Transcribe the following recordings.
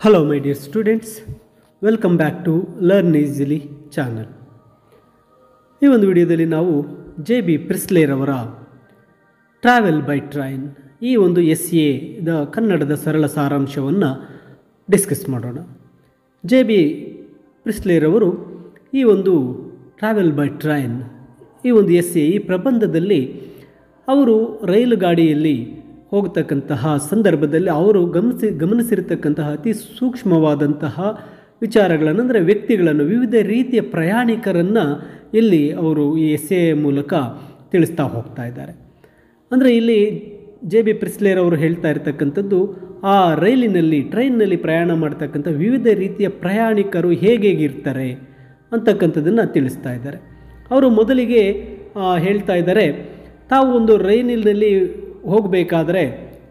Hello my dear students, welcome back to Learn Easily channel. ಈ ಒಂದು ವಿಡಿಯೋದಲ್ಲಿ ನಾವು JB ಪ್ರಿಸ್ಲೇರ್ ಅವರ ಟ್ರಾವೆಲ್ ಬೈ ಟ್ರೈನ್ ಈ ಒಂದು SAದ ಕನ್ನಡದ ಸರಳ ಸಾರಾಂಶವನ್ನು ಡಿಸ್ಕಸ್ ಮಾಡೋಣ. JB ಪ್ರಿಸ್ಲೇರ್ ಅವರು ಈ ಒಂದು ಟ್ರಾವೆಲ್ ಬೈ ಟ್ರೈನ್ ಈ ಒಂದು SA ಈ ಪ್ರಬಂಧದಲ್ಲಿ ಅವರು ರೈಲು ಗಾಡಿಯಲ್ಲಿ ಹೋಗ್ತಕ್ಕಂತಹ ಸಂದರ್ಭದಲ್ಲಿ ಅವರು ಗಮನಿಸಿರ್ತಕ್ಕಂತಹ ಅತಿ ಸೂಕ್ಷ್ಮವಾದಂತಹ ವಿಚಾರಗಳನ್ನು, ಅಂದರೆ ವ್ಯಕ್ತಿಗಳನ್ನು, ವಿವಿಧ ರೀತಿಯ ಪ್ರಯಾಣಿಕರನ್ನು ಇಲ್ಲಿ ಅವರು ಈ ಎಸ್ಸೆ ಮೂಲಕ ತಿಳಿಸ್ತಾ ಹೋಗ್ತಾ ಇದ್ದಾರೆ. ಅಂದರೆ ಇಲ್ಲಿ JB ಪ್ರಿಸ್ಲೇರ್ ಅವರು ಹೇಳ್ತಾ ಇರ್ತಕ್ಕಂಥದ್ದು ಆ ಟ್ರೈನ್ನಲ್ಲಿ ಪ್ರಯಾಣ ಮಾಡ್ತಕ್ಕಂಥ ವಿವಿಧ ರೀತಿಯ ಪ್ರಯಾಣಿಕರು ಹೇಗಿರ್ತಾರೆ ಅಂತಕ್ಕಂಥದ್ದನ್ನು ತಿಳಿಸ್ತಾ ಇದ್ದಾರೆ. ಅವರು ಮೊದಲಿಗೆ ಹೇಳ್ತಾ ಇದ್ದಾರೆ, ತಾವು ಒಂದು ರೈಲಿನಲ್ಲಿ ಹೋಗಬೇಕಾದ್ರೆ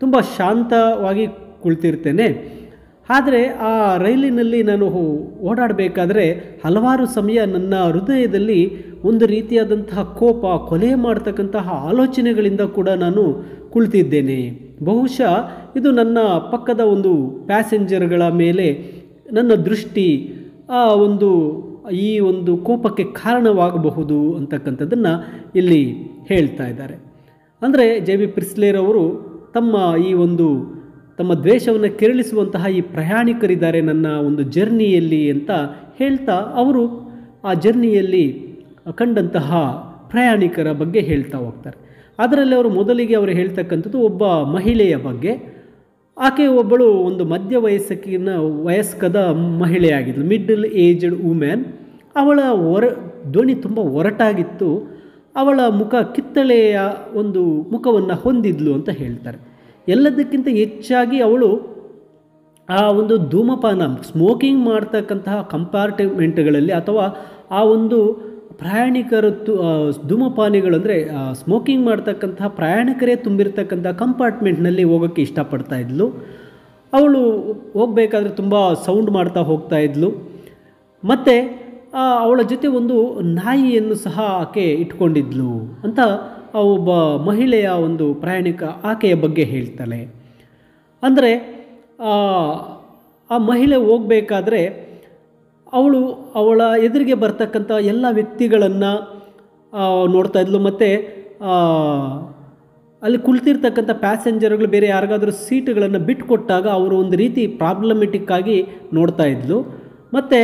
ತುಂಬ ಶಾಂತವಾಗಿ ಕುಳಿತಿರ್ತೇನೆ, ಆದರೆ ಆ ರೈಲಿನಲ್ಲಿ ನಾನು ಓಡಾಡಬೇಕಾದ್ರೆ ಹಲವಾರು ಸಮಯ ನನ್ನ ಹೃದಯದಲ್ಲಿ ಒಂದು ರೀತಿಯಾದಂತಹ ಕೋಪ, ಕೊಲೆ ಮಾಡ್ತಕ್ಕಂತಹ ಆಲೋಚನೆಗಳಿಂದ ಕೂಡ ನಾನು ಕುಳಿತಿದ್ದೇನೆ. ಬಹುಶಃ ಇದು ನನ್ನ ಪಕ್ಕದ ಒಂದು ಪ್ಯಾಸೆಂಜರ್ಗಳ ಮೇಲೆ ನನ್ನ ದೃಷ್ಟಿ ಈ ಒಂದು ಕೋಪಕ್ಕೆ ಕಾರಣವಾಗಬಹುದು ಅಂತಕ್ಕಂಥದ್ದನ್ನು ಇಲ್ಲಿ ಹೇಳ್ತಾ ಇದ್ದಾರೆ. ಅಂದರೆ JB ಪ್ರಿಸ್ಲೇರ್ ಅವರು ತಮ್ಮ ದ್ವೇಷವನ್ನು ಕೆರಳಿಸುವಂತಹ ಈ ಪ್ರಯಾಣಿಕರಿದ್ದಾರೆ ನನ್ನ ಒಂದು ಜರ್ನಿಯಲ್ಲಿ ಅಂತ ಹೇಳ್ತಾ, ಅವರು ಆ ಜರ್ನಿಯಲ್ಲಿ ಕಂಡಂತಹ ಪ್ರಯಾಣಿಕರ ಬಗ್ಗೆ ಹೇಳ್ತಾ ಹೋಗ್ತಾರೆ. ಅದರಲ್ಲಿ ಅವರು ಮೊದಲಿಗೆ ಅವರು ಹೇಳ್ತಕ್ಕಂಥದ್ದು ಒಬ್ಬ ಮಹಿಳೆಯ ಬಗ್ಗೆ. ಆಕೆ ಒಬ್ಬಳು ಒಂದು ವಯಸ್ಕದ ಮಹಿಳೆಯಾಗಿದ್ಲು, ಮಿಡ್ಲ್ ಏಜ್ಡ್ ವುಮೆನ್. ಅವಳ ಧ್ವನಿ ತುಂಬ ಒರಟಾಗಿತ್ತು, ಅವಳ ಮುಖ ಕಿತ್ತಳೆಯ ಒಂದು ಮುಖವನ್ನು ಹೊಂದಿದ್ಲು ಅಂತ ಹೇಳ್ತಾರೆ. ಎಲ್ಲದಕ್ಕಿಂತ ಹೆಚ್ಚಾಗಿ ಅವಳು ಆ ಒಂದು ಸ್ಮೋಕಿಂಗ್ ಮಾಡ್ತಕ್ಕಂತಹ ಕಂಪಾರ್ಟ್ಮೆಂಟ್ಗಳಲ್ಲಿ ಅಥವಾ ಆ ಒಂದು ಪ್ರಯಾಣಿಕರು ಧೂಮಪಾನಿಗಳು, ಅಂದರೆ ಸ್ಮೋಕಿಂಗ್ ಮಾಡ್ತಕ್ಕಂತಹ ಪ್ರಯಾಣಿಕರೇ ತುಂಬಿರ್ತಕ್ಕಂಥ ಕಂಪಾರ್ಟ್ಮೆಂಟ್ನಲ್ಲಿ ಹೋಗೋಕ್ಕೆ ಇಷ್ಟಪಡ್ತಾ ಇದ್ಲು. ಅವಳು ಹೋಗಬೇಕಾದ್ರೆ ತುಂಬ ಸೌಂಡ್ ಮಾಡ್ತಾ ಹೋಗ್ತಾ ಇದ್ಲು. ಮತ್ತು ಅವಳ ಜೊತೆ ಒಂದು ನಾಯಿಯನ್ನು ಸಹ ಆಕೆ ಇಟ್ಕೊಂಡಿದ್ಲು ಅಂತ ಒಬ್ಬ ಮಹಿಳೆಯ ಒಂದು ಪ್ರಯಾಣಿಕ ಆಕೆಯ ಬಗ್ಗೆ ಹೇಳ್ತಾಳೆ. ಅಂದರೆ ಆ ಮಹಿಳೆ ಹೋಗಬೇಕಾದ್ರೆ ಅವಳ ಎದುರಿಗೆ ಬರ್ತಕ್ಕಂಥ ಎಲ್ಲ ವ್ಯಕ್ತಿಗಳನ್ನು ನೋಡ್ತಾ ಇದ್ಲು. ಮತ್ತು ಅಲ್ಲಿ ಕುಳಿತಿರ್ತಕ್ಕಂಥ ಪ್ಯಾಸೆಂಜರ್ಗಳು ಬೇರೆ ಯಾರಿಗಾದರೂ ಸೀಟುಗಳನ್ನು ಬಿಟ್ಟುಕೊಟ್ಟಾಗ ಅವರು ಒಂದು ರೀತಿ ಪ್ರಾಬ್ಲಮೆಟಿಕ್ ಆಗಿ ನೋಡ್ತಾ ಇದ್ಲು. ಮತ್ತು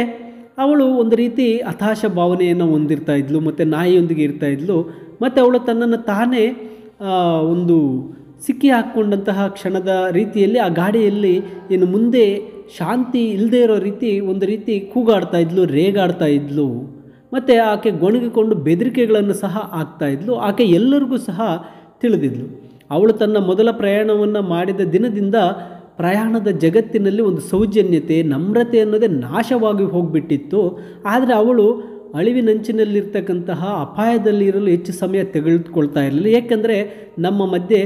ಅವಳು ಒಂದು ರೀತಿ ಹತಾಶ ಭಾವನೆಯನ್ನು ಹೊಂದಿರ್ತಾ ಇದ್ಲು, ಮತ್ತು ನಾಯಿಯೊಂದಿಗೆ ಇರ್ತಾ ಇದ್ಲು. ಮತ್ತು ಅವಳು ತನ್ನನ್ನು ತಾನೇ ಒಂದು ಸಿಕ್ಕಿ ಹಾಕ್ಕೊಂಡಂತಹ ಕ್ಷಣದ ರೀತಿಯಲ್ಲಿ ಆ ಗಾಡಿಯಲ್ಲಿ ಇನ್ನು ಮುಂದೆ ಶಾಂತಿ ಇಲ್ಲದೇ ಇರೋ ರೀತಿ ಒಂದು ರೀತಿ ಕೂಗಾಡ್ತಾ ಇದ್ಲು, ರೇಗಾಡ್ತಾ ಇದ್ಲು. ಮತ್ತು ಆಕೆ ಗೊಣಗಿಕೊಂಡು ಬೆದರಿಕೆಗಳನ್ನು ಸಹ ಆಗ್ತಾ ಇದ್ಲು. ಆಕೆ ಎಲ್ಲರಿಗೂ ಸಹ ತಿಳಿದಿದ್ಲು. ಅವಳು ತನ್ನ ಮೊದಲ ಪ್ರಯಾಣವನ್ನು ಮಾಡಿದ ದಿನದಿಂದ ಪ್ರಯಾಣದ ಜಗತ್ತಿನಲ್ಲಿ ಒಂದು ಸೌಜನ್ಯತೆ, ನಮ್ರತೆ ಅನ್ನೋದೇ ನಾಶವಾಗಿ ಹೋಗಿಬಿಟ್ಟಿತ್ತು. ಆದರೆ ಅವಳು ಅಳಿವಿನಂಚಿನಲ್ಲಿರ್ತಕ್ಕಂತಹ ಅಪಾಯದಲ್ಲಿರಲು ಹೆಚ್ಚು ಸಮಯ ತೆಗೆದುಕೊಳ್ತಾ ಇರಲಿಲ್ಲ. ಏಕೆಂದರೆ ನಮ್ಮ ಮಧ್ಯೆ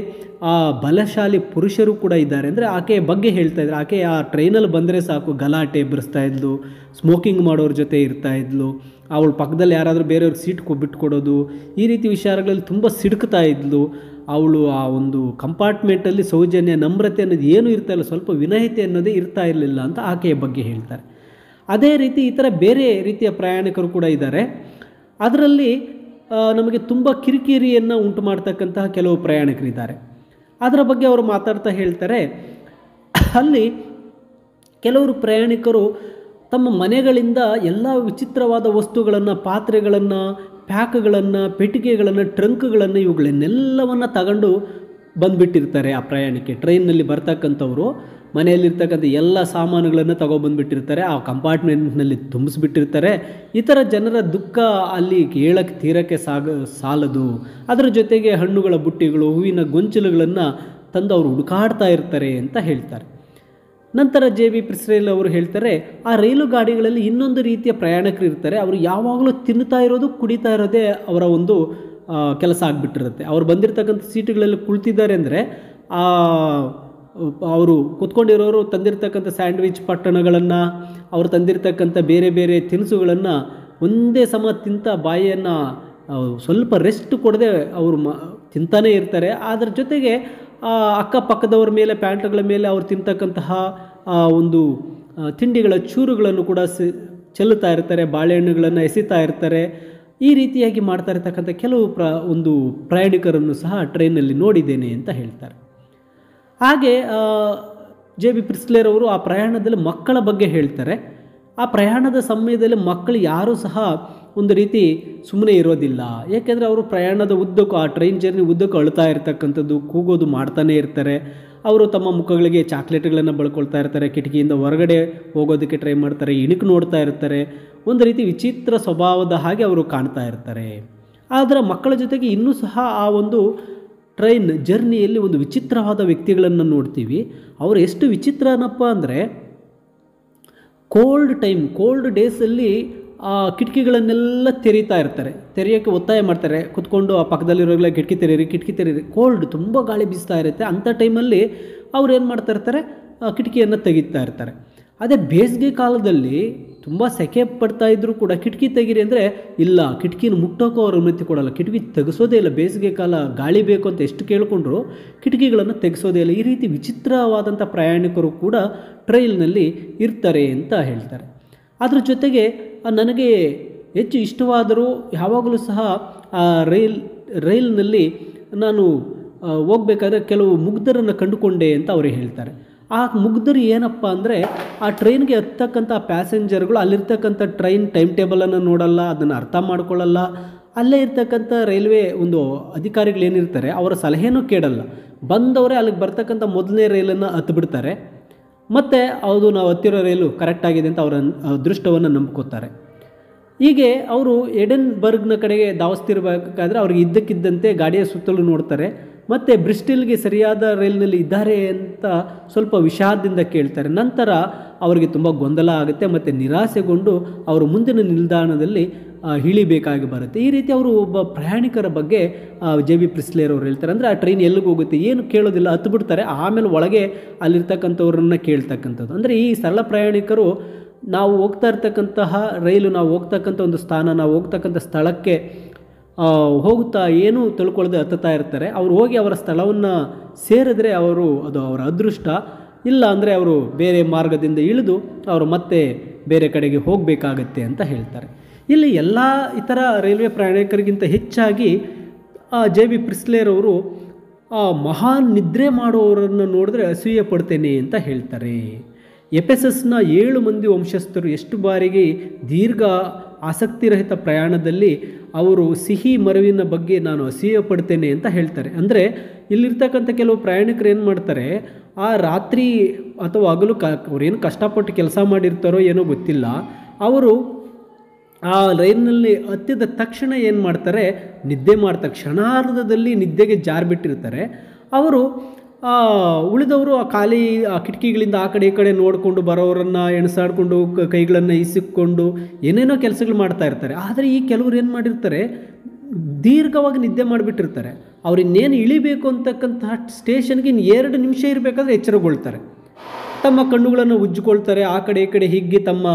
ಆ ಬಲಶಾಲಿ ಪುರುಷರು ಕೂಡ ಇದ್ದಾರೆ. ಅಂದರೆ ಆಕೆಯ ಬಗ್ಗೆ ಹೇಳ್ತಾ ಇದ್ರು. ಆಕೆ ಆ ಟ್ರೈನಲ್ಲಿ ಬಂದರೆ ಸಾಕು ಗಲಾಟೆ ಎಬ್ಬರಿಸ್ತಾ ಇದ್ಲು, ಸ್ಮೋಕಿಂಗ್ ಮಾಡೋರ ಜೊತೆ ಇರ್ತಾ ಇದ್ಲು, ಅವಳ ಪಕ್ಕದಲ್ಲಿ ಯಾರಾದರೂ ಬೇರೆಯವ್ರಿಗೆ ಸೀಟ್ ಬಿಟ್ಕೊಡೋದು, ಈ ರೀತಿ ವಿಚಾರಗಳಲ್ಲಿ ತುಂಬ ಸಿಡುಕ್ತಾ ಇದ್ಲು. ಅವಳು ಆ ಒಂದು ಕಂಪಾರ್ಟ್ಮೆಂಟಲ್ಲಿ ಸೌಜನ್ಯ, ನಮ್ರತೆ ಅನ್ನೋದು ಏನೂ ಇರ್ತಾ ಇಲ್ಲ, ಸ್ವಲ್ಪ ವಿನಯತೆ ಅನ್ನೋದೇ ಇರ್ತಾ ಇರಲಿಲ್ಲ ಅಂತ ಆಕೆಯ ಬಗ್ಗೆ ಹೇಳ್ತಾರೆ. ಅದೇ ರೀತಿ ಈ ಥರ ಬೇರೆ ರೀತಿಯ ಪ್ರಯಾಣಿಕರು ಕೂಡ ಇದ್ದಾರೆ. ಅದರಲ್ಲಿ ನಮಗೆ ತುಂಬ ಕಿರಿಕಿರಿಯನ್ನು ಉಂಟು ಮಾಡ್ತಕ್ಕಂತಹ ಕೆಲವು ಪ್ರಯಾಣಿಕರಿದ್ದಾರೆ. ಅದರ ಬಗ್ಗೆ ಅವರು ಮಾತಾಡ್ತಾ ಹೇಳ್ತಾರೆ, ಅಲ್ಲಿ ಕೆಲವರು ಪ್ರಯಾಣಿಕರು ತಮ್ಮ ಮನೆಗಳಿಂದ ಎಲ್ಲ ವಿಚಿತ್ರವಾದ ವಸ್ತುಗಳನ್ನು, ಪಾತ್ರೆಗಳನ್ನು, ಪ್ಯಾಕ್ಗಳನ್ನು, ಪೆಟ್ಟಿಗೆಗಳನ್ನು, ಟ್ರಂಕ್ಗಳನ್ನು, ಇವುಗಳನ್ನೆಲ್ಲವನ್ನು ತಗೊಂಡು ಬಂದುಬಿಟ್ಟಿರ್ತಾರೆ. ಆ ಟ್ರೈನ್ನಲ್ಲಿ ಬರ್ತಕ್ಕಂಥವ್ರು ಮನೆಯಲ್ಲಿರ್ತಕ್ಕಂಥ ಎಲ್ಲ ಸಾಮಾನುಗಳನ್ನು ತಗೊಬಂದುಬಿಟ್ಟಿರ್ತಾರೆ, ಆ ಕಂಪಾರ್ಟ್ಮೆಂಟ್ನಲ್ಲಿ ತುಂಬಿಸ್ಬಿಟ್ಟಿರ್ತಾರೆ. ಈ ಥರ ಜನರ ದುಃಖ ಅಲ್ಲಿ ತೀರಕ್ಕೆ ಸಾಲದು. ಅದರ ಜೊತೆಗೆ ಹಣ್ಣುಗಳ ಬುಟ್ಟಿಗಳು, ಹೂವಿನ ಗೊಂಚಲುಗಳನ್ನು ತಂದು ಅವರು ಹುಡುಕಾಡ್ತಾ ಇರ್ತಾರೆ ಅಂತ ಹೇಳ್ತಾರೆ. ನಂತರ JB ಪ್ರಿಸ್ಲೇರ್ ಅವರು ಹೇಳ್ತಾರೆ, ಆ ರೈಲು ಗಾಡಿಗಳಲ್ಲಿ ಇನ್ನೊಂದು ರೀತಿಯ ಪ್ರಯಾಣಿಕರು ಇರ್ತಾರೆ. ಅವರು ಯಾವಾಗಲೂ ತಿನ್ನುತ್ತಾ ಇರೋದು, ಕುಡಿತಾ ಇರೋದೇ ಅವರ ಒಂದು ಕೆಲಸ ಆಗಿಬಿಟ್ಟಿರುತ್ತೆ. ಅವರು ಬಂದಿರತಕ್ಕಂಥ ಸೀಟುಗಳಲ್ಲಿ ಕುಳಿತಿದ್ದಾರೆ ಅಂದರೆ ಅವರು ಕೂತ್ಕೊಂಡಿರೋರು ತಂದಿರತಕ್ಕಂಥ ಸ್ಯಾಂಡ್ವಿಚ್ ಪಟ್ಟಣಗಳನ್ನು, ಅವರು ತಂದಿರತಕ್ಕಂಥ ಬೇರೆ ಬೇರೆ ತಿನಿಸುಗಳನ್ನು ಒಂದೇ ಸಮ ತಿಂತ ಬಾಯಿಯನ್ನು ಸ್ವಲ್ಪ ರೆಸ್ಟ್ ಕೊಡದೆ ಅವರು ತಿಂತಾನೇ ಇರ್ತಾರೆ. ಅದರ ಜೊತೆಗೆ ಅಕ್ಕಪಕ್ಕದವ್ರ ಮೇಲೆ, ಪ್ಯಾಂಟ್ಗಳ ಮೇಲೆ ಅವ್ರು ತಿಂತಕ್ಕಂತಹ ಒಂದು ತಿಂಡಿಗಳ ಚೂರುಗಳನ್ನು ಕೂಡ ಚೆಲ್ಲುತ್ತಾ ಇರ್ತಾರೆ, ಬಾಳೆಹಣ್ಣುಗಳನ್ನು ಎಸಿತಾ ಇರ್ತಾರೆ. ಈ ರೀತಿಯಾಗಿ ಮಾಡ್ತಾ ಇರ್ತಕ್ಕಂಥ ಕೆಲವು ಒಂದು ಪ್ರಯಾಣಿಕರನ್ನು ಸಹ ಟ್ರೈನಲ್ಲಿ ನೋಡಿದ್ದೇನೆ ಅಂತ ಹೇಳ್ತಾರೆ. ಹಾಗೆ ಜೆ ಬಿ ಪ್ರಿಸ್ಲೆರ್ ಅವರು ಆ ಪ್ರಯಾಣದಲ್ಲಿ ಮಕ್ಕಳ ಬಗ್ಗೆ ಹೇಳ್ತಾರೆ. ಆ ಪ್ರಯಾಣದ ಸಮಯದಲ್ಲಿ ಮಕ್ಕಳು ಯಾರೂ ಸಹ ಒಂದು ರೀತಿ ಸುಮ್ಮನೆ ಇರೋದಿಲ್ಲ. ಏಕೆಂದರೆ ಅವರು ಪ್ರಯಾಣದ ಉದ್ದಕ್ಕೂ, ಆ ಟ್ರೈನ್ ಜರ್ನಿ ಉದ್ದಕ್ಕೂ ಅಳ್ತಾ ಇರ್ತಕ್ಕಂಥದ್ದು, ಕೂಗೋದು ಮಾಡ್ತಾನೆ ಇರ್ತಾರೆ. ಅವರು ತಮ್ಮ ಮುಖಗಳಿಗೆ ಚಾಕ್ಲೇಟ್ಗಳನ್ನು ಬಳ್ಕೊಳ್ತಾ ಇರ್ತಾರೆ, ಕಿಟಕಿಯಿಂದ ಹೊರಗಡೆ ಹೋಗೋದಕ್ಕೆ ಟ್ರೈ ಮಾಡ್ತಾರೆ, ಇಣುಕು ನೋಡ್ತಾ ಇರ್ತಾರೆ. ಒಂದು ರೀತಿ ವಿಚಿತ್ರ ಸ್ವಭಾವದ ಹಾಗೆ ಅವರು ಕಾಣ್ತಾ ಇರ್ತಾರೆ. ಆದರೆ ಮಕ್ಕಳ ಜೊತೆಗೆ ಇನ್ನೂ ಸಹ ಆ ಒಂದು ಟ್ರೈನ್ ಜರ್ನಿಯಲ್ಲಿ ಒಂದು ವಿಚಿತ್ರವಾದ ವ್ಯಕ್ತಿಗಳನ್ನು ನೋಡ್ತೀವಿ. ಅವರು ಎಷ್ಟು ವಿಚಿತ್ರನಪ್ಪ ಅಂದರೆ, ಕೋಲ್ಡ್ ಡೇಸಲ್ಲಿ ಆ ಕಿಟಕಿಗಳನ್ನೆಲ್ಲ ತೆರೀತಾ ಇರ್ತಾರೆ, ತೆರೆಯೋಕ್ಕೆ ಒತ್ತಾಯ ಮಾಡ್ತಾರೆ. ಕುತ್ಕೊಂಡು ಆ ಪಕ್ಕದಲ್ಲಿರೋಲ್ಲ ಕಿಟಕಿ ತೆರೀರಿ, ಕೋಲ್ಡ್ ತುಂಬ ಗಾಳಿ ಬೀಸ್ತಾ ಇರುತ್ತೆ. ಅಂಥ ಟೈಮಲ್ಲಿ ಅವ್ರು ಏನು ಮಾಡ್ತಾ ಇರ್ತಾರೆ, ಕಿಟಕಿಯನ್ನು ತೆಗಿತಾ ಇರ್ತಾರೆ. ಅದೇ ಬೇಸಿಗೆ ಕಾಲದಲ್ಲಿ ತುಂಬ ಸೆಕೆ ಪಡ್ತಾ ಇದ್ದರೂ ಕೂಡ ಕಿಟಕಿ ತೆಗೀರಿ ಅಂದರೆ ಇಲ್ಲ, ಕಿಟಕಿನ ಮುಟ್ಟೋಕ್ಕೂ ಅವ್ರು ಅನುಮತಿ ಕೊಡೋಲ್ಲ, ಕಿಟಕಿ ತೆಗೆಸೋದೇ ಇಲ್ಲ. ಬೇಸಿಗೆ ಕಾಲ ಗಾಳಿ ಬೇಕು ಅಂತ ಎಷ್ಟು ಕೇಳಿಕೊಂಡ್ರು ಕಿಟಕಿಗಳನ್ನು ತೆಗೆಸೋದೇ ಇಲ್ಲ. ಈ ರೀತಿ ವಿಚಿತ್ರವಾದಂಥ ಪ್ರಯಾಣಿಕರು ಕೂಡ ಟ್ರೈಲ್ನಲ್ಲಿ ಇರ್ತಾರೆ ಅಂತ ಹೇಳ್ತಾರೆ. ಅದ್ರ ಜೊತೆಗೆ ನನಗೆ ಹೆಚ್ಚು ಇಷ್ಟವಾದರೂ ಯಾವಾಗಲೂ ಸಹ ಆ ರೈಲ್ನಲ್ಲಿ ನಾನು ಹೋಗ್ಬೇಕಾದ್ರೆ ಕೆಲವು ಮುಗ್ಧರನ್ನು ಕಂಡುಕೊಂಡೆ ಅಂತ ಅವರು ಹೇಳ್ತಾರೆ. ಆ ಮುಗ್ಧರು ಏನಪ್ಪ ಅಂದರೆ, ಆ ಟ್ರೈನ್ಗೆ ಹತ್ತಕ್ಕಂಥ ಪ್ಯಾಸೆಂಜರ್ಗಳು ಅಲ್ಲಿರ್ತಕ್ಕಂಥ ಟ್ರೈನ್ ಟೈಮ್ ಟೇಬಲನ್ನು ನೋಡಲ್ಲ, ಅದನ್ನು ಅರ್ಥ ಮಾಡ್ಕೊಳ್ಳಲ್ಲ. ಅಲ್ಲೇ ಇರ್ತಕ್ಕಂಥ ರೈಲ್ವೆ ಒಂದು ಅಧಿಕಾರಿಗಳೇನಿರ್ತಾರೆ ಅವರ ಸಲಹೆನೂ ಕೇಳಲ್ಲ. ಬಂದವರೇ ಅಲ್ಲಿಗೆ ಬರ್ತಕ್ಕಂಥ ಮೊದಲನೇ ರೈಲನ್ನು ಹತ್ತಿಬಿಡ್ತಾರೆ. ಮತ್ತು ಅದು ನಾವು ಹತ್ತಿರೋ ರೈಲು ಕರೆಕ್ಟಾಗಿದೆ ಅಂತ ಅವರ ಅದೃಷ್ಟವನ್ನು ನಂಬ್ಕೋತಾರೆ. ಹೀಗೆ ಅವರು ಎಡೆನ್ಬರ್ಗ್ನ ಕಡೆಗೆ ಧಾವಿಸ್ತಿರ್ಬೇಕಾದ್ರೆ ಅವ್ರಿಗೆ ಇದ್ದಕ್ಕಿದ್ದಂತೆ ಗಾಡಿಯ ಸುತ್ತಲೂ ನೋಡ್ತಾರೆ. ಮತ್ತು ಬ್ರಿಸ್ಟಲ್ಗೆ ಸರಿಯಾದ ರೈಲಿನಲ್ಲಿ ಇದ್ದಾರೆ ಅಂತ ಸ್ವಲ್ಪ ವಿಷಾದದಿಂದ ಕೇಳ್ತಾರೆ. ನಂತರ ಅವರಿಗೆ ತುಂಬ ಗೊಂದಲ ಆಗುತ್ತೆ ಮತ್ತು ನಿರಾಸೆಗೊಂಡು ಅವರು ಮುಂದಿನ ನಿಲ್ದಾಣದಲ್ಲಿ ಇಳಿಬೇಕಾಗಿ ಬರುತ್ತೆ. ಈ ರೀತಿ ಅವರು ಒಬ್ಬ ಪ್ರಯಾಣಿಕರ ಬಗ್ಗೆ ಜೆ ಬಿ ಪ್ರಿಸ್ಲೆರ್ ಅವರು ಹೇಳ್ತಾರೆ. ಅಂದರೆ ಆ ಟ್ರೈನ್ ಎಲ್ಲಿಗೆ ಹೋಗುತ್ತೆ ಏನು ಕೇಳೋದಿಲ್ಲ, ಹತ್ತು ಬಿಡ್ತಾರೆ. ಆಮೇಲೆ ಒಳಗೆ ಅಲ್ಲಿರ್ತಕ್ಕಂಥವ್ರನ್ನ ಕೇಳ್ತಕ್ಕಂಥದ್ದು. ಅಂದರೆ ಈ ಸರಳ ಪ್ರಯಾಣಿಕರು ನಾವು ಹೋಗ್ತಾ ಇರ್ತಕ್ಕಂತಹ ರೈಲು, ನಾವು ಹೋಗ್ತಕ್ಕಂಥ ಒಂದು ಸ್ಥಾನ, ನಾವು ಹೋಗ್ತಕ್ಕಂಥ ಸ್ಥಳಕ್ಕೆ ಹೋಗುತ್ತಾ ಏನೂ ತಿಳ್ಕೊಳ್ಳದೆ ಹತ್ತುತ್ತಾ ಇರ್ತಾರೆ. ಅವರು ಹೋಗಿ ಅವರ ಸ್ಥಳವನ್ನು ಸೇರಿದ್ರೆ ಅದು ಅವರ ಅದೃಷ್ಟ. ಇಲ್ಲ ಅಂದರೆ ಅವರು ಬೇರೆ ಮಾರ್ಗದಿಂದ ಇಳಿದು ಅವರು ಮತ್ತೆ ಬೇರೆ ಕಡೆಗೆ ಹೋಗಬೇಕಾಗತ್ತೆ ಅಂತ ಹೇಳ್ತಾರೆ. ಇಲ್ಲಿ ಎಲ್ಲ ಇತರ ರೈಲ್ವೆ ಪ್ರಯಾಣಿಕರಿಗಿಂತ ಹೆಚ್ಚಾಗಿ ಜೆ ಬಿ ಪ್ರಿಸ್ಲೆರ್ ಅವರು ಮಹಾನ್ ನಿದ್ರೆ ಮಾಡುವವರನ್ನು ನೋಡಿದ್ರೆ ಅಸೂಯೆ ಪಡ್ತೇನೆ ಅಂತ ಹೇಳ್ತಾರೆ. ಎಫೆಸಸ್ನ 7 ಮಂದಿ ವಂಶಸ್ಥರು ಎಷ್ಟು ಬಾರಿಗೆ ದೀರ್ಘ ಆಸಕ್ತಿರಹಿತ ಪ್ರಯಾಣದಲ್ಲಿ ಅವರು ಸಿಹಿ ಮರವಿನ ಬಗ್ಗೆ ನಾನು ಅಸೂಯೆ ಪಡ್ತೇನೆ ಅಂತ ಹೇಳ್ತಾರೆ. ಅಂದರೆ ಇಲ್ಲಿರ್ತಕ್ಕಂಥ ಕೆಲವು ಪ್ರಯಾಣಿಕರು ಏನು ಮಾಡ್ತಾರೆ, ಆ ರಾತ್ರಿ ಅಥವಾ ಹಗಲು ಅವ್ರೇನು ಕಷ್ಟಪಟ್ಟು ಕೆಲಸ ಮಾಡಿರ್ತಾರೋ ಏನೋ ಗೊತ್ತಿಲ್ಲ, ಅವರು ಆ ರೈಲಿನಲ್ಲಿ ಹತ್ತಿದ ತಕ್ಷಣ ಏನು ಮಾಡ್ತಾರೆ, ನಿದ್ದೆ ಮಾಡ್ತಾರೆ. ಕ್ಷಣಾರ್ಧದಲ್ಲಿ ನಿದ್ದೆಗೆ ಜಾರಿಬಿಟ್ಟಿರ್ತಾರೆ. ಅವರು ಉಳಿದವರು ಆ ಖಾಲಿ ಆ ಕಿಟಕಿಗಳಿಂದ ಆ ಕಡೆ ಈ ಕಡೆ ನೋಡಿಕೊಂಡು ಬರೋರನ್ನು ಎಣಸಾಡಿಕೊಂಡು ಕೈಗಳನ್ನು ಇಸಿಕೊಂಡು ಏನೇನೋ ಕೆಲಸಗಳು ಮಾಡ್ತಾ ಇರ್ತಾರೆ. ಆದರೆ ಈ ಕೆಲವರು ಏನು ಮಾಡಿರ್ತಾರೆ, ದೀರ್ಘವಾಗಿ ನಿದ್ದೆ ಮಾಡಿಬಿಟ್ಟಿರ್ತಾರೆ. ಅವ್ರು ಇನ್ನೇನು ಇಳಿಬೇಕು ಅಂತಕ್ಕಂತಹ ಸ್ಟೇಷನ್ಗೆ ಇನ್ನು 2 ನಿಮಿಷ ಇರಬೇಕಾದ್ರೆ ಎಚ್ಚರಗೊಳ್ತಾರೆ. ತಮ್ಮ ಕಣ್ಣುಗಳನ್ನು ಉಜ್ಜಿಕೊಳ್ತಾರೆ, ಆ ಕಡೆ ಈ ಕಡೆ ಹಿಗ್ಗಿ ತಮ್ಮ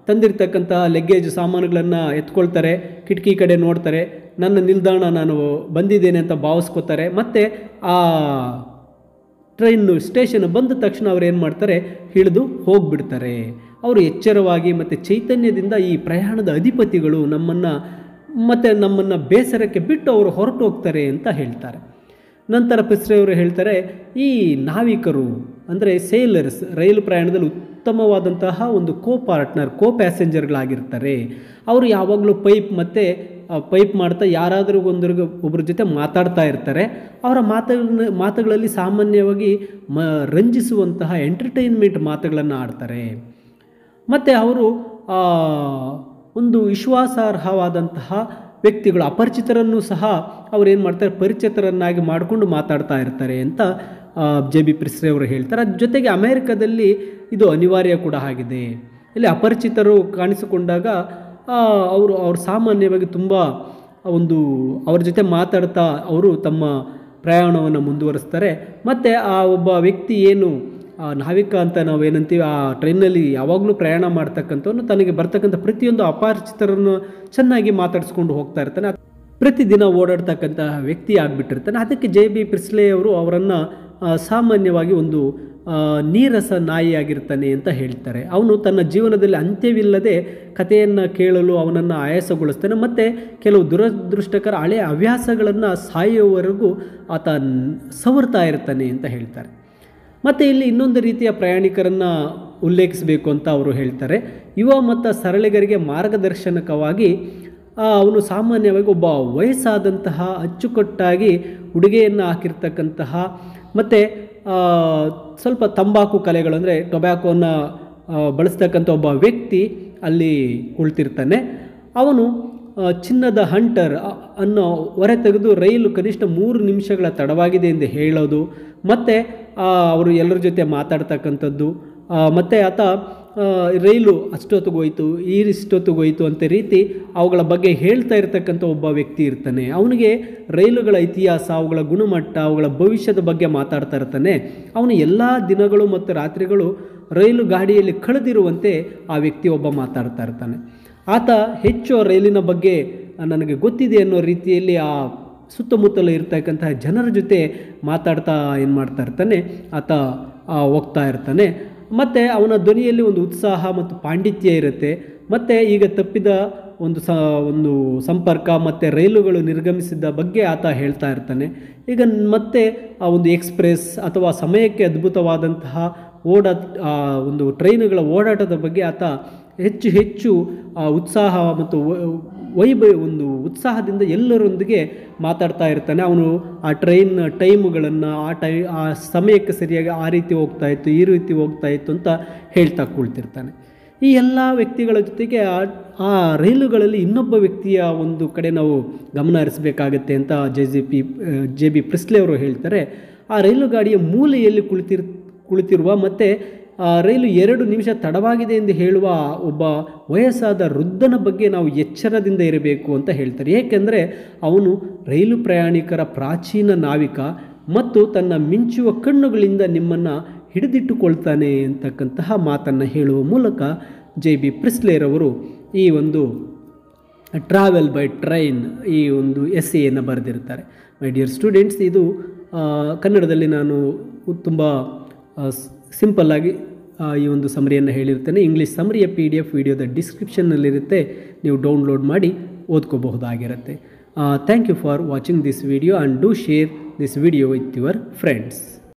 ತಂದಿರ್ತಕ್ಕಂಥ ಲಗೇಜ್ ಸಾಮಾನುಗಳನ್ನು ಎತ್ಕೊಳ್ತಾರೆ, ಕಿಟಕಿ ಕಡೆ ನೋಡ್ತಾರೆ, ನನ್ನ ನಿಲ್ದಾಣ ನಾನು ಬಂದಿದ್ದೇನೆ ಅಂತ ಭಾವಿಸ್ಕೋತಾರೆ. ಮತ್ತು ಆ ಟ್ರೈನು ಸ್ಟೇಷನ್ ಬಂದ ತಕ್ಷಣ ಅವ್ರು ಏನು ಮಾಡ್ತಾರೆ, ಇಳಿದು ಹೋಗಿಬಿಡ್ತಾರೆ. ಅವರು ಎಚ್ಚರವಾಗಿ ಮತ್ತು ಚೈತನ್ಯದಿಂದ ಈ ಪ್ರಯಾಣದ ಅಧಿಪತಿಗಳು ನಮ್ಮನ್ನು ಬೇಸರಕ್ಕೆ ಬಿಟ್ಟು ಅವರು ಹೊರಟು ಹೋಗ್ತಾರೆ ಅಂತ ಹೇಳ್ತಾರೆ. ನಂತರ ಪ್ರಿಸ್ಲೆರ್ ಅವರು ಹೇಳ್ತಾರೆ, ಈ ನಾವಿಕರು ಅಂದರೆ ಸೇಲರ್ಸ್ ರೈಲು ಪ್ರಯಾಣದಲ್ಲಿ ಉತ್ತಮವಾದಂತಹ ಒಂದು ಕೋ ಪ್ಯಾಸೆಂಜರ್ಗಳಾಗಿರ್ತಾರೆ. ಅವರು ಯಾವಾಗಲೂ ಪೈಪ್ ಮಾಡ್ತಾ ಯಾರಾದರೂ ಒಬ್ಬರ ಜೊತೆ ಮಾತಾಡ್ತಾ ಇರ್ತಾರೆ. ಅವರ ಮಾತುಗಳಲ್ಲಿ ಸಾಮಾನ್ಯವಾಗಿ ರಂಜಿಸುವಂತಹ ಎಂಟರ್ಟೈನ್ಮೆಂಟ್ ಮಾತುಗಳನ್ನು ಆಡ್ತಾರೆ. ಮತ್ತು ಅವರು ಒಂದು ವಿಶ್ವಾಸಾರ್ಹವಾದಂತಹ ವ್ಯಕ್ತಿಗಳು, ಅಪರಿಚಿತರನ್ನು ಸಹ ಅವರೇನು ಮಾಡ್ತಾರೆ, ಪರಿಚಿತರನ್ನಾಗಿ ಮಾಡಿಕೊಂಡು ಮಾತಾಡ್ತಾ ಇರ್ತಾರೆ ಅಂತ ಜೆ ಬಿ ಪ್ರಿಸ್ಲೆರ್ ಅವರು ಹೇಳ್ತಾರೆ. ಅದ್ರ ಜೊತೆಗೆ ಅಮೇರಿಕಾದಲ್ಲಿ ಇದು ಅನಿವಾರ್ಯ ಕೂಡ ಆಗಿದೆ. ಇಲ್ಲಿ ಅಪರಿಚಿತರು ಕಾಣಿಸಿಕೊಂಡಾಗ ಅವರು ಸಾಮಾನ್ಯವಾಗಿ ತುಂಬ ಅವ್ರ ಜೊತೆ ಮಾತಾಡ್ತಾ ಅವರು ತಮ್ಮ ಪ್ರಯಾಣವನ್ನು ಮುಂದುವರಿಸ್ತಾರೆ. ಮತ್ತು ಆ ಒಬ್ಬ ವ್ಯಕ್ತಿ ಏನು ನಾವಿಕ ಅಂತ ನಾವೇನಂತೀವಿ, ಆ ಟ್ರೈನಲ್ಲಿ ಯಾವಾಗಲೂ ಪ್ರಯಾಣ ಮಾಡ್ತಕ್ಕಂಥವನು ತನಗೆ ಬರ್ತಕ್ಕಂಥ ಪ್ರತಿಯೊಂದು ಅಪರಿಚಿತರನ್ನು ಚೆನ್ನಾಗಿ ಮಾತಾಡಿಸ್ಕೊಂಡು ಹೋಗ್ತಾ ಇರ್ತಾನೆ. ಪ್ರತಿದಿನ ಓಡಾಡ್ತಕ್ಕಂತಹ ವ್ಯಕ್ತಿ ಆಗಿಬಿಟ್ಟಿರ್ತಾನೆ. ಅದಕ್ಕೆ ಜೆ ಬಿ ಪ್ರಿಸ್ಲೆರ್ ಅವರು ಅವರನ್ನು ಸಾಮಾನ್ಯವಾಗಿ ಒಂದು ನೀರಸ ನಾಯಿಯಾಗಿರ್ತಾನೆ ಅಂತ ಹೇಳ್ತಾರೆ. ಅವನು ತನ್ನ ಜೀವನದಲ್ಲಿ ಅಂತ್ಯವಿಲ್ಲದೆ ಕಥೆಯನ್ನು ಕೇಳಲು ಅವನನ್ನು ಆಯಾಸಗೊಳಿಸ್ತಾನೆ ಮತ್ತು ಕೆಲವು ದುರದೃಷ್ಟಕರ ಹಳೆಯ ಹವ್ಯಾಸಗಳನ್ನು ಸಾಯುವವರೆಗೂ ಆತ ಸವರ್ತಾ ಇರ್ತಾನೆ ಅಂತ ಹೇಳ್ತಾರೆ. ಮತ್ತು ಇಲ್ಲಿ ಇನ್ನೊಂದು ರೀತಿಯ ಪ್ರಯಾಣಿಕರನ್ನು ಉಲ್ಲೇಖಿಸಬೇಕು ಅಂತ ಅವರು ಹೇಳ್ತಾರೆ. ಯುವ ಮತ್ತು ಸರಳಿಗರಿಗೆ ಮಾರ್ಗದರ್ಶನಕವಾಗಿ ಅವನು ಸಾಮಾನ್ಯವಾಗಿ ಒಬ್ಬ ವಯಸ್ಸಾದಂತಹ ಅಚ್ಚುಕಟ್ಟಾಗಿ ಉಡುಗೆಯನ್ನು ಹಾಕಿರ್ತಕ್ಕಂತಹ ಮತ್ತು ಸ್ವಲ್ಪ ತಂಬಾಕು ಕಲೆಗಳು ಅಂದರೆ ಟೊಬ್ಯಾಕೋನ ಬಳಸ್ತಕ್ಕಂಥ ಒಬ್ಬ ವ್ಯಕ್ತಿ ಅಲ್ಲಿ ಕುಳಿತಿರ್ತಾನೆ. ಅವನು ಚಿನ್ನದ ಹಂಟರ್ ಅನ್ನೋ ಹೊರೆ ತೆಗೆದು ರೈಲು ಕನಿಷ್ಠ 3 ನಿಮಿಷಗಳ ತಡವಾಗಿದೆ ಎಂದು ಹೇಳೋದು, ಮತ್ತು ಅವರು ಎಲ್ಲರ ಜೊತೆ ಮಾತಾಡ್ತಕ್ಕಂಥದ್ದು, ಮತ್ತು ಆತ ರೈಲು ಅಷ್ಟೊತ್ತಿಗೋಯ್ತು ಇಷ್ಟೊತ್ತಿಗೋಯ್ತು ಅಂತ ರೀತಿ ಅವುಗಳ ಬಗ್ಗೆ ಹೇಳ್ತಾ ಇರ್ತಕ್ಕಂಥ ಒಬ್ಬ ವ್ಯಕ್ತಿ ಇರ್ತಾನೆ. ಅವನಿಗೆ ರೈಲುಗಳ ಇತಿಹಾಸ, ಅವುಗಳ ಗುಣಮಟ್ಟ, ಅವುಗಳ ಭವಿಷ್ಯದ ಬಗ್ಗೆ ಮಾತಾಡ್ತಾ ಇರ್ತಾನೆ. ಅವನು ಎಲ್ಲ ದಿನಗಳು ಮತ್ತು ರಾತ್ರಿಗಳು ರೈಲು ಗಾಡಿಯಲ್ಲಿ ಕಳೆದಿರುವಂತೆ ಆ ವ್ಯಕ್ತಿ ಒಬ್ಬ ಮಾತಾಡ್ತಾ ಇರ್ತಾನೆ. ಆತ ಹೆಚ್ಚು ರೈಲಿನ ಬಗ್ಗೆ ನನಗೆ ಗೊತ್ತಿದೆ ಅನ್ನೋ ರೀತಿಯಲ್ಲಿ ಆ ಸುತ್ತಮುತ್ತಲು ಇರ್ತಕ್ಕಂತಹ ಜನರ ಜೊತೆ ಮಾತಾಡ್ತಾ ಏನು ಮಾಡ್ತಾ ಇರ್ತಾನೆ, ಆತ ಹೋಗ್ತಾ ಇರ್ತಾನೆ. ಮತ್ತು ಅವನ ಧ್ವನಿಯಲ್ಲಿ ಒಂದು ಉತ್ಸಾಹ ಮತ್ತು ಪಾಂಡಿತ್ಯ ಇರುತ್ತೆ. ಮತ್ತು ಈಗ ತಪ್ಪಿದ ಒಂದು ಸಂಪರ್ಕ ಮತ್ತು ರೈಲುಗಳು ನಿರ್ಗಮಿಸಿದ ಬಗ್ಗೆ ಆತ ಹೇಳ್ತಾ ಇರ್ತಾನೆ. ಈಗ ಮತ್ತೆ ಆ ಒಂದು ಎಕ್ಸ್ಪ್ರೆಸ್ ಅಥವಾ ಸಮಯಕ್ಕೆ ಅದ್ಭುತವಾದಂತಹ ಒಂದು ಟ್ರೈನುಗಳ ಓಡಾಟದ ಬಗ್ಗೆ ಆತ ಹೆಚ್ಚು ಉತ್ಸಾಹ ಮತ್ತು ಒಂದು ಉತ್ಸಾಹದಿಂದ ಎಲ್ಲರೊಂದಿಗೆ ಮಾತಾಡ್ತಾ ಇರ್ತಾನೆ. ಅವನು ಆ ಟ್ರೈನ್ ಟೈಮುಗಳನ್ನು ಆ ಸಮಯಕ್ಕೆ ಸರಿಯಾಗಿ ಆ ರೀತಿ ಹೋಗ್ತಾಯಿತ್ತು, ಈ ರೀತಿ ಹೋಗ್ತಾಯಿತ್ತು ಅಂತ ಹೇಳ್ತಾ ಕುಳಿತಿರ್ತಾನೆ. ಈ ಎಲ್ಲ ವ್ಯಕ್ತಿಗಳ ಜೊತೆಗೆ ಆ ರೈಲುಗಳಲ್ಲಿ ಇನ್ನೊಬ್ಬ ವ್ಯಕ್ತಿಯ ಒಂದು ಕಡೆ ನಾವು ಗಮನ ಹರಿಸಬೇಕಾಗತ್ತೆ ಅಂತ ಜೆ ಬಿ ಪ್ರಿಸ್ಲೆ ಅವರು ಹೇಳ್ತಾರೆ. ಆ ರೈಲು ಗಾಡಿಯ ಮೂಲೆಯಲ್ಲಿ ಕುಳಿತಿರುವ ಮತ್ತು ರೈಲು 2 ನಿಮಿಷ ತಡವಾಗಿದೆ ಎಂದು ಹೇಳುವ ಒಬ್ಬ ವಯಸ್ಸಾದ ವೃದ್ಧನ ಬಗ್ಗೆ ನಾವು ಎಚ್ಚರದಿಂದ ಇರಬೇಕು ಅಂತ ಹೇಳ್ತಾರೆ. ಏಕೆಂದರೆ ಅವನು ರೈಲು ಪ್ರಯಾಣಿಕರ ಪ್ರಾಚೀನ ನಾವಿಕ ಮತ್ತು ತನ್ನ ಮಿಂಚುವ ಕಣ್ಣುಗಳಿಂದ ನಿಮ್ಮನ್ನು ಹಿಡಿದಿಟ್ಟುಕೊಳ್ತಾನೆ ಅಂತಕ್ಕಂತಹ ಮಾತನ್ನು ಹೇಳುವ ಮೂಲಕ ಜೆ ಬಿ ಪ್ರಿಸ್ಲೆರವರು ಈ ಒಂದು ಟ್ರಾವೆಲ್ ಬೈ ಟ್ರೈನ್ ಈ ಒಂದು ಎಸ್ಸೆಯನ್ನು ಬರೆದಿರ್ತಾರೆ. ಮೈ ಡಿಯರ್ ಸ್ಟೂಡೆಂಟ್ಸ್, ಇದು ಕನ್ನಡದಲ್ಲಿ ನಾನು ತುಂಬ ಸಿಂಪಲ್ಲಾಗಿ ಈ ಒಂದು ಸಮರಿಯನ್ನು ಹೇಳಿರ್ತೇನೆ. ಇಂಗ್ಲೀಷ್ ಸಮರಿಯ PDF ವಿಡಿಯೋದ ಡಿಸ್ಕ್ರಿಪ್ಷನ್ನಲ್ಲಿರುತ್ತೆ, ನೀವು ಡೌನ್ಲೋಡ್ ಮಾಡಿ ಓದ್ಕೋಬಹುದಾಗಿರುತ್ತೆ. Thank you for watching this video and do share this video with your friends.